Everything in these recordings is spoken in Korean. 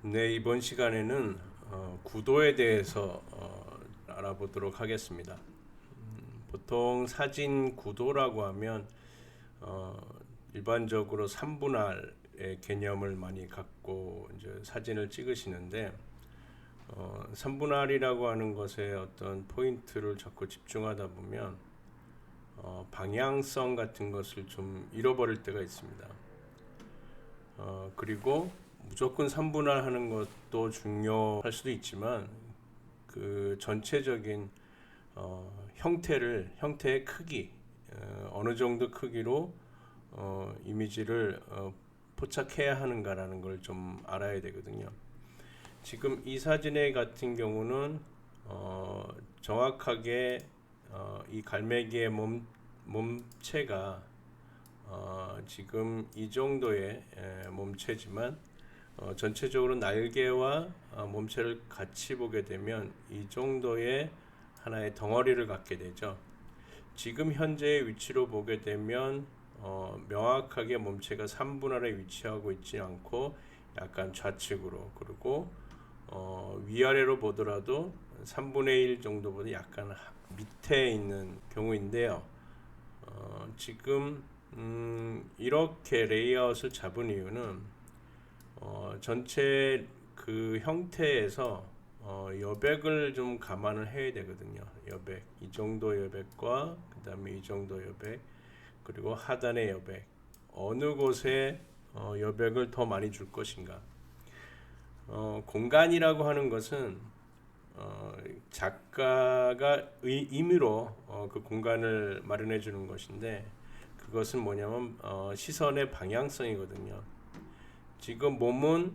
네, 이번 시간에는 구도에 대해서 알아보도록 하겠습니다. 보통 사진 구도라고 하면 어, 일반적으로 3분할의 개념을 많이 갖고 이제 사진을 찍으시는데 3분할이라고 하는 것에 어떤 포인트를 자꾸 집중하다 보면 방향성 같은 것을 좀 잃어버릴 때가 있습니다. 그리고 무조건 3분할 하는 것도 중요할 수도 있지만 그 전체적인 형태의 크기, 어느 정도 크기로 이미지를 포착해야 하는가라는 걸 좀 알아야 되거든요. 지금 이 사진의 같은 경우는 정확하게 이 갈매기의 몸체가 지금 이 정도의 몸체지만 전체적으로 날개와 몸체를 같이 보게 되면 이 정도의 하나의 덩어리를 갖게 되죠. 지금 현재의 위치로 보게 되면 명확하게 몸체가 3분할에 위치하고 있지 않고 약간 좌측으로, 그리고 위아래로 보더라도 3분의 1 정도보다 약간 밑에 있는 경우인데요. 지금 이렇게 레이아웃을 잡은 이유는 전체 그 형태에서 여백을 좀 감안을 해야 되거든요. 여백, 이 정도 여백과 그 다음에 이 정도 여백, 그리고 하단의 여백, 어느 곳에 여백을 더 많이 줄 것인가. 공간이라고 하는 것은 작가가 임의로 그 공간을 마련해 주는 것인데, 그것은 뭐냐면 시선의 방향성이거든요. 지금 몸은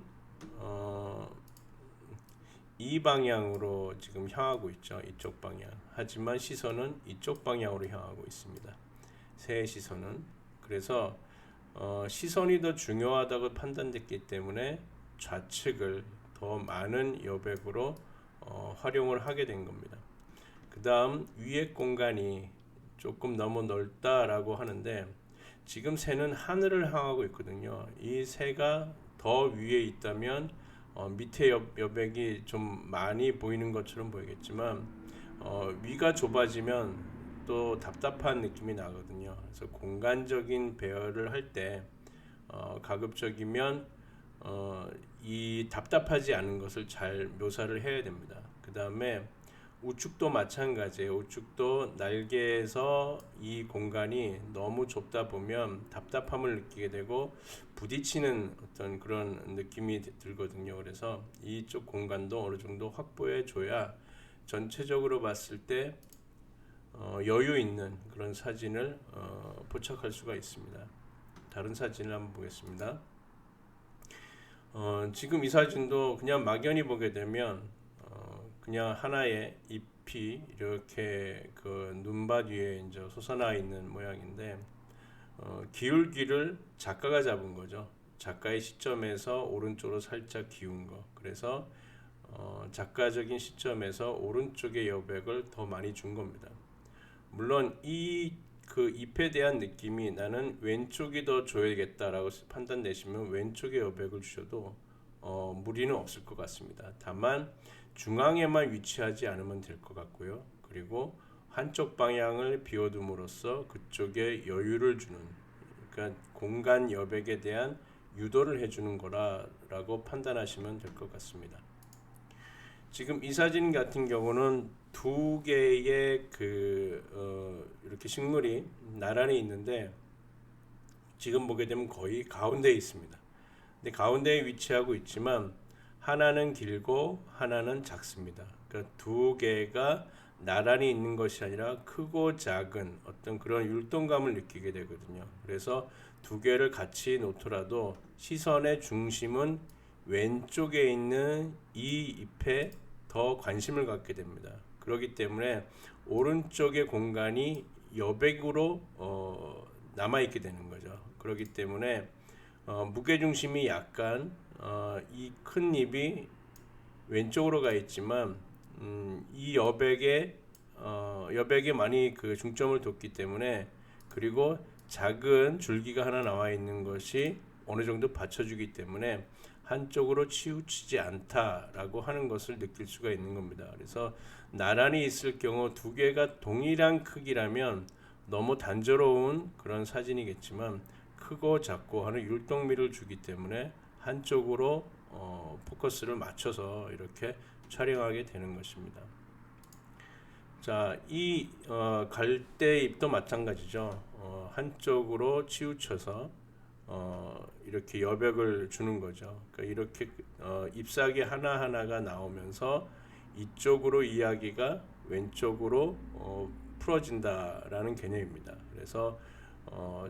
이 방향으로 지금 향하고 있죠. 이쪽 방향. 하지만 시선은 이쪽 방향으로 향하고 있습니다. 새의 시선은. 그래서 시선이 더 중요하다고 판단됐기 때문에 좌측을 더 많은 여백으로 활용을 하게 된 겁니다. 그 다음 위의 공간이 조금 너무 넓다라고 하는데, 지금 새는 하늘을 향하고 있거든요. 이 새가 더 위에 있다면 밑에 여백이 좀 많이 보이는 것처럼 보이겠지만 위가 좁아지면 또 답답한 느낌이 나거든요. 그래서 공간적인 배열을 할 때 가급적이면 이 답답하지 않은 것을 잘 묘사를 해야 됩니다. 그 다음에 우측도 마찬가지예요. 우측도 날개에서 이 공간이 너무 좁다 보면 답답함을 느끼게 되고 부딪히는 어떤 그런 느낌이 들거든요. 그래서 이쪽 공간도 어느 정도 확보해 줘야 전체적으로 봤을 때 여유 있는 그런 사진을 포착할 수가 있습니다. 다른 사진을 한번 보겠습니다. 지금 이 사진도 그냥 막연히 보게 되면 그냥 하나의 잎이 이렇게 그 눈밭 위에 이제 솟아나 있는 모양인데, 기울기를 작가가 잡은 거죠. 작가의 시점에서 오른쪽으로 살짝 기운 거. 그래서 작가적인 시점에서 오른쪽의 여백을 더 많이 준 겁니다. 물론 이 그 잎에 대한 느낌이 나는 왼쪽이 더 줘야겠다라고 판단되시면 왼쪽에 여백을 주셔도 무리는 없을 것 같습니다. 다만 중앙에만 위치하지 않으면 될 것 같고요. 그리고 한쪽 방향을 비워둠으로써 그쪽에 여유를 주는, 그러니까 공간 여백에 대한 유도를 해주는 거라고 판단하시면 될 것 같습니다. 지금 이 사진 같은 경우는 두 개의 이렇게 식물이 나란히 있는데, 지금 보게 되면 거의 가운데에 있습니다. 근데 가운데에 위치하고 있지만 하나는 길고 하나는 작습니다. 그러니까 두 개가 나란히 있는 것이 아니라 크고 작은 어떤 그런 율동감을 느끼게 되거든요. 그래서 두 개를 같이 놓더라도 시선의 중심은 왼쪽에 있는 이 잎에 더 관심을 갖게 됩니다. 그렇기 때문에 오른쪽의 공간이 여백으로 남아있게 되는 거죠. 그렇기 때문에 무게중심이 약간 이 큰 잎이 왼쪽으로 가 있지만 이 여백에 많이 그 중점을 뒀기 때문에, 그리고 작은 줄기가 하나 나와 있는 것이 어느 정도 받쳐주기 때문에 한쪽으로 치우치지 않다라고 하는 것을 느낄 수가 있는 겁니다. 그래서 나란히 있을 경우 두 개가 동일한 크기라면 너무 단조로운 그런 사진이겠지만 크고 작고 하는 율동미를 주기 때문에 한쪽으로 포커스를 맞춰서 이렇게 촬영하게 되는 것입니다. 자, 이 갈대잎도 마찬가지죠. 한쪽으로 치우쳐서 이렇게 여백을 주는 거죠. 그러니까 이렇게 잎사귀 하나하나가 나오면서 이쪽으로 이야기가 왼쪽으로 풀어진다라는 개념입니다. 그래서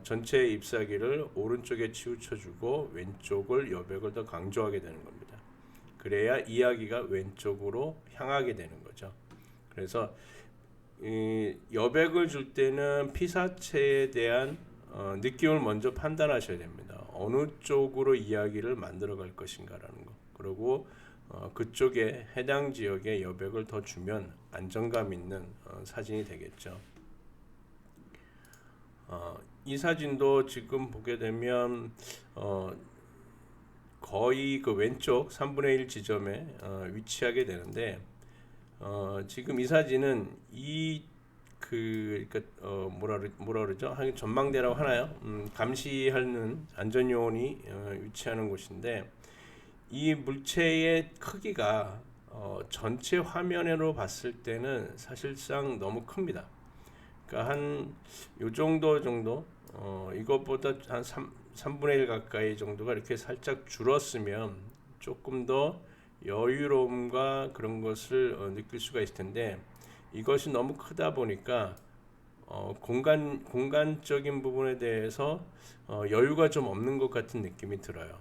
전체 잎사귀를 오른쪽에 치우쳐주고 왼쪽을 여백을 더 강조하게 되는 겁니다. 그래야 이야기가 왼쪽으로 향하게 되는 거죠. 그래서 여백을 줄 때는 피사체에 대한 느낌을 먼저 판단하셔야 됩니다. 어느 쪽으로 이야기를 만들어 갈 것인가라는 거. 그리고 그쪽에 해당 지역에 여백을 더 주면 안정감 있는 사진이 되겠죠. 이 사진도 지금 보게 되면 거의 그 왼쪽 3분의 1 지점에 위치하게 되는데 지금 이 사진은 그러니까 뭐라 그러죠? 전망대라고 하나요? 감시하는 안전요원이 위치하는 곳인데 이 물체의 크기가 전체 화면으로 봤을 때는 사실상 너무 큽니다. 그러니까 한 요 정도 이것보다 한 3분의 1 가까이 정도가 이렇게 살짝 줄었으면 조금 더 여유로움과 그런 것을 느낄 수가 있을 텐데 이것이 너무 크다 보니까 공간적인 부분에 대해서 여유가 좀 없는 것 같은 느낌이 들어요.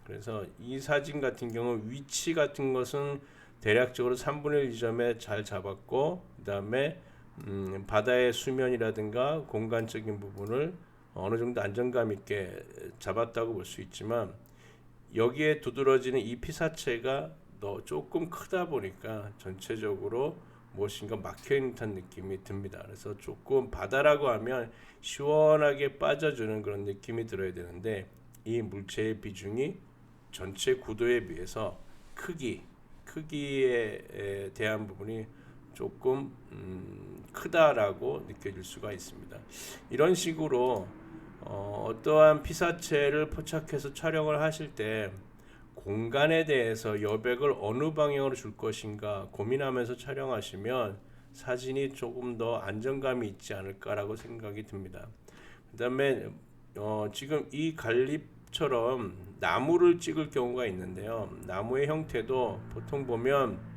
그래서 이 사진 같은 경우 위치 같은 것은 대략적으로 3분의 1 지점에 잘 잡았고 그 다음에 바다의 수면이라든가 공간적인 부분을 어느 정도 안정감 있게 잡았다고 볼 수 있지만 여기에 두드러지는 이 피사체가 조금 크다 보니까 전체적으로 무엇인가 막혀있는 듯한 느낌이 듭니다. 그래서 조금 바다라고 하면 시원하게 빠져주는 그런 느낌이 들어야 되는데 이 물체의 비중이 전체 구도에 비해서 크기에 대한 부분이 조금 크다라고 느껴질 수가 있습니다. 이런 식으로 어떠한 피사체를 포착해서 촬영을 하실 때 공간에 대해서 여백을 어느 방향으로 줄 것인가 고민하면서 촬영하시면 사진이 조금 더 안정감이 있지 않을까라고 생각이 듭니다. 그 다음에 지금 이 갈립처럼 나무를 찍을 경우가 있는데요. 나무의 형태도 보통 보면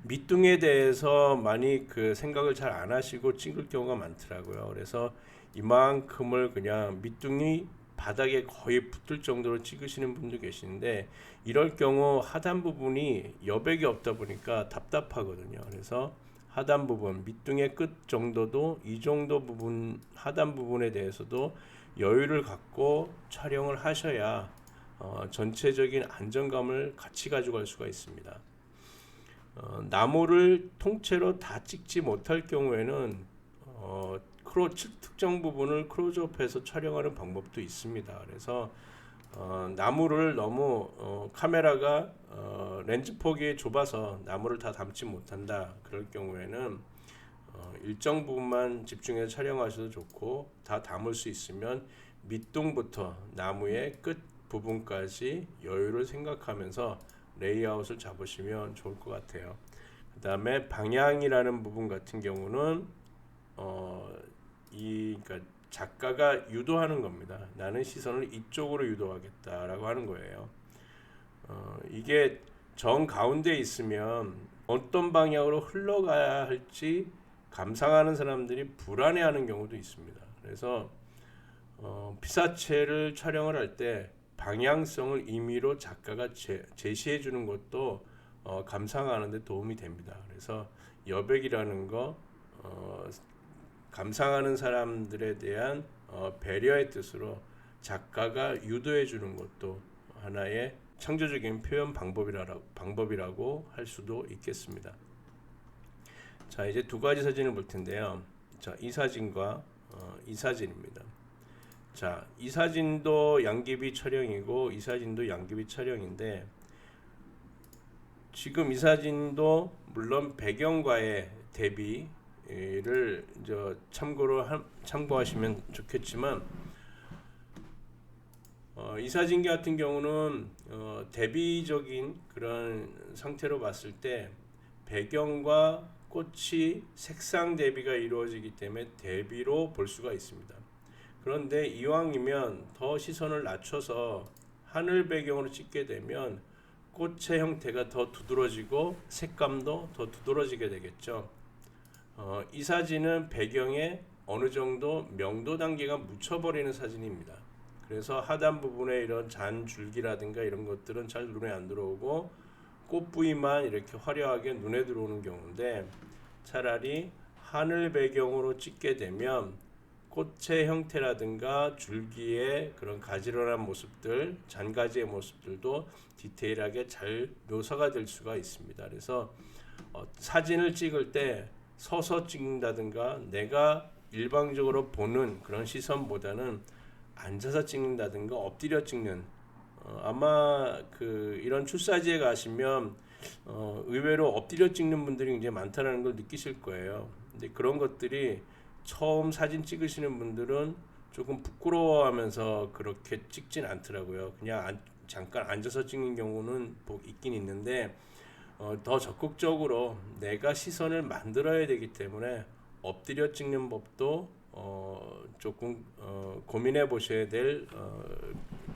밑둥에 대해서 많이 그 생각을 잘 안 하시고 찍을 경우가 많더라고요. 그래서 이만큼을 그냥 밑둥이 바닥에 거의 붙을 정도로 찍으시는 분도 계시는데 이럴 경우 하단 부분이 여백이 없다 보니까 답답하거든요. 그래서 하단 부분 밑둥의 끝 정도도 이 정도 부분 하단 부분에 대해서도 여유를 갖고 촬영을 하셔야 전체적인 안정감을 같이 가져갈 수가 있습니다. 나무를 통째로 다 찍지 못할 경우에는 특정 부분을 클로즈업해서 촬영하는 방법도 있습니다. 그래서 나무를 너무 카메라가 렌즈 폭이 좁아서 나무를 다 담지 못한다. 그럴 경우에는 일정 부분만 집중해서 촬영하셔도 좋고 다 담을 수 있으면 밑둥부터 나무의 끝 부분까지 여유를 생각하면서 레이아웃을 잡으시면 좋을 것 같아요. 그 다음에 방향이라는 부분 같은 경우는 그러니까 작가가 유도하는 겁니다. 나는 시선을 이쪽으로 유도하겠다라고 하는 거예요. 이게 정 가운데 있으면 어떤 방향으로 흘러가야 할지 감상하는 사람들이 불안해하는 경우도 있습니다. 그래서 피사체를 촬영을 할 때 방향성을 임의로 작가가 제시해 주는 것도 감상하는 데 도움이 됩니다. 그래서 여백이라는 거 감상하는 사람들에 대한 배려의 뜻으로 작가가 유도해 주는 것도 하나의 창조적인 표현 방법이라고 할 수도 있겠습니다. 자, 이제 두 가지 사진을 볼 텐데요. 자, 이 사진과 이 사진입니다. 자, 이 사진도 양귀비 촬영이고 이 사진도 양귀비 촬영인데 지금 이 사진도 물론 배경과의 대비를 참고하시면 좋겠지만 이 사진 같은 경우는 대비적인 그런 상태로 봤을 때 배경과 꽃이 색상 대비가 이루어지기 때문에 대비로 볼 수가 있습니다. 그런데 이왕이면 더 시선을 낮춰서 하늘 배경으로 찍게 되면 꽃의 형태가 더 두드러지고 색감도 더 두드러지게 되겠죠. 이 사진은 배경에 어느 정도 명도 단계가 묻혀버리는 사진입니다. 그래서 하단 부분에 이런 잔 줄기라든가 이런 것들은 잘 눈에 안 들어오고 꽃 부위만 이렇게 화려하게 눈에 들어오는 경우인데 차라리 하늘 배경으로 찍게 되면 꽃의 형태라든가 줄기의 그런 가지런한 모습들, 잔가지의 모습들도 디테일하게 잘 묘사가 될 수가 있습니다. 그래서 사진을 찍을 때 서서 찍는다든가 내가 일방적으로 보는 그런 시선보다는 앉아서 찍는다든가 엎드려 찍는 아마 이런 출사지에 가시면 의외로 엎드려 찍는 분들이 굉장히 많다는 걸 느끼실 거예요. 근데 그런 것들이 처음 사진 찍으시는 분들은 조금 부끄러워하면서 그렇게 찍진 않더라고요. 그냥 잠깐 앉아서 찍는 경우는 있긴 있는데 더 적극적으로 내가 시선을 만들어야 되기 때문에 엎드려 찍는 법도 조금 고민해 보셔야 될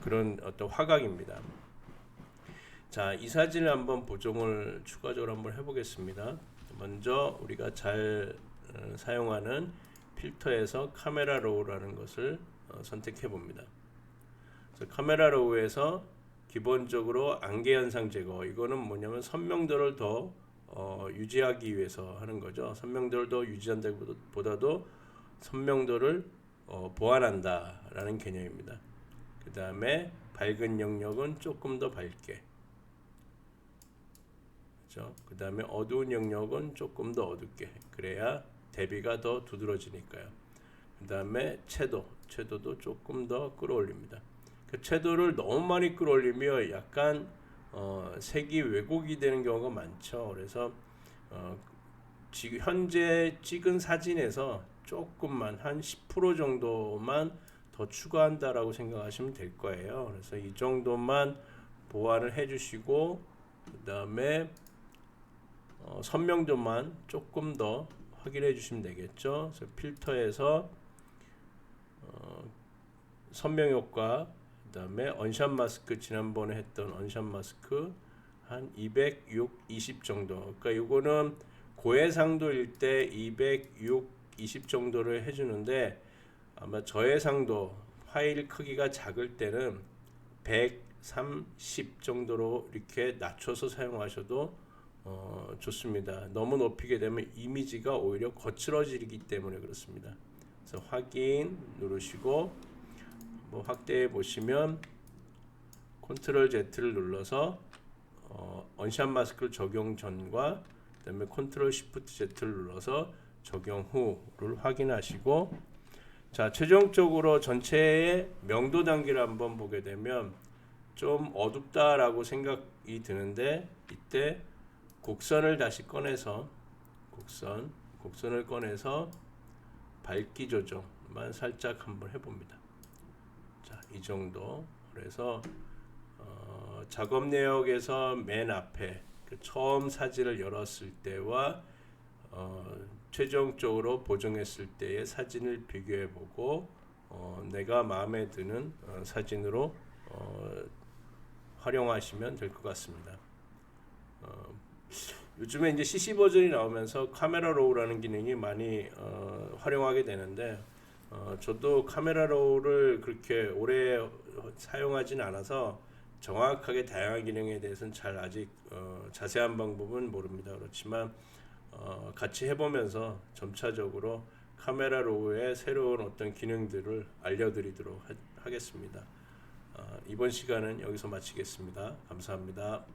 그런 어떤 화각입니다. 자, 이 사진을 한번 보정을 추가적으로 한번 해보겠습니다. 먼저 우리가 잘 사용하는 필터에서 카메라 로우라는 것을 선택해 봅니다. 그래서 카메라 로우에서 기본적으로 안개 현상 제거, 이거는 뭐냐면 선명도를 더 유지하기 위해서 하는 거죠. 선명도를 더 유지한다기보다도 선명도를 보완한다라는 개념입니다. 그 다음에 밝은 영역은 조금 더 밝게, 그렇죠? 그 다음에 어두운 영역은 조금 더 어둡게, 그래야 대비가 더 두드러지니까요. 그 다음에 채도도 조금 더 끌어올립니다. 그 채도를 너무 많이 끌어올리면 약간 색이 왜곡이 되는 경우가 많죠. 그래서 지금 현재 찍은 사진에서 조금만 한 10% 정도만 더 추가한다라고 생각하시면 될 거예요. 그래서 이 정도만 보완을 해주시고 그 다음에 선명도만 조금 더 확인해 주시면 되겠죠. 그래서 필터에서 선명 효과, 그 다음에 언샷 마스크, 지난번에 했던 언샷 마스크 한 206, 20 정도. 그러니까 이거는 고해상도일 때 206, 20 정도를 해주는데 아마 저해상도 파일 크기가 작을 때는 130 정도로 이렇게 낮춰서 사용하셔도 좋습니다. 너무 높이게 되면 이미지가 오히려 거칠어지기 때문에 그렇습니다. 그래서 확인 누르시고 확대해 보시면 컨트롤 Z를 눌러서 언샷 마스크 적용 전과 그다음에 컨트롤 시프트 Z를 눌러서 적용 후를 확인하시고, 자, 최종적으로 전체의 명도 단계를 한번 보게 되면 좀 어둡다라고 생각이 드는데 이때 곡선을 다시 꺼내서 곡선을 꺼내서 밝기 조정만 살짝 한번 해봅니다. 자, 이 정도. 그래서 작업 내역에서 맨 앞에 처음 사진을 열었을 때와 최종적으로 보정했을 때의 사진을 비교해보고 내가 마음에 드는 사진으로 활용하시면 될 것 같습니다. 요즘에 이제 CC 버전이 나오면서 카메라 로우라는 기능이 많이 활용하게 되는데 저도 카메라 로우를 그렇게 오래 사용하진 않아서 정확하게 다양한 기능에 대해서는 잘 아직 자세한 방법은 모릅니다. 그렇지만 같이 해보면서 점차적으로 카메라 로우의 새로운 어떤 기능들을 알려드리도록 하겠습니다. 이번 시간은 여기서 마치겠습니다. 감사합니다.